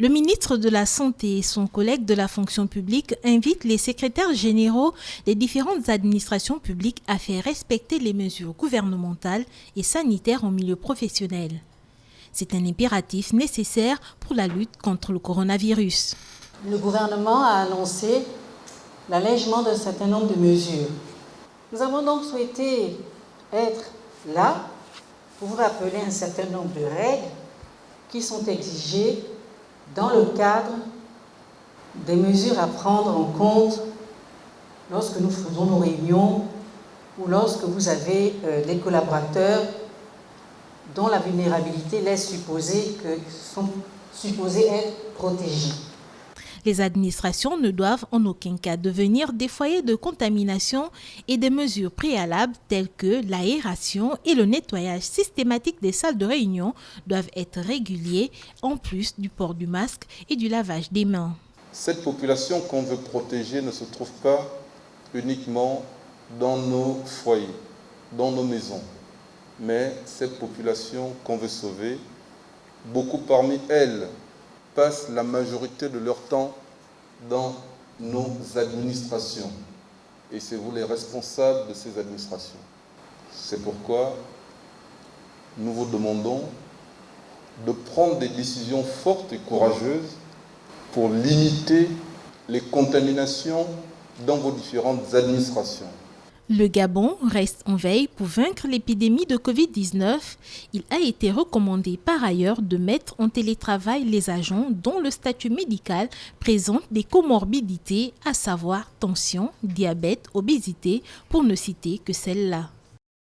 Le ministre de la Santé et son collègue de la fonction publique invitent les secrétaires généraux des différentes administrations publiques à faire respecter les mesures gouvernementales et sanitaires en milieu professionnel. C'est un impératif nécessaire pour la lutte contre le coronavirus. Le gouvernement a annoncé l'allègement d'un certain nombre de mesures. Nous avons donc souhaité être là pour vous rappeler un certain nombre de règles qui sont exigées dans le cadre des mesures à prendre en compte lorsque nous faisons nos réunions ou lorsque vous avez des collaborateurs dont la vulnérabilité laisse supposer qu'ils sont supposés être protégés. Les administrations ne doivent en aucun cas devenir des foyers de contamination et des mesures préalables telles que l'aération et le nettoyage systématique des salles de réunion doivent être réguliers en plus du port du masque et du lavage des mains. Cette population qu'on veut protéger ne se trouve pas uniquement dans nos foyers, dans nos maisons, mais cette population qu'on veut sauver, beaucoup parmi elles passent la majorité de leur temps dans nos administrations. Et c'est vous les responsables de ces administrations. C'est pourquoi nous vous demandons de prendre des décisions fortes et courageuses pour limiter les contaminations dans vos différentes administrations. Le Gabon reste en veille pour vaincre l'épidémie de Covid-19. Il a été recommandé par ailleurs de mettre en télétravail les agents dont le statut médical présente des comorbidités, à savoir tension, diabète, obésité, pour ne citer que celles-là.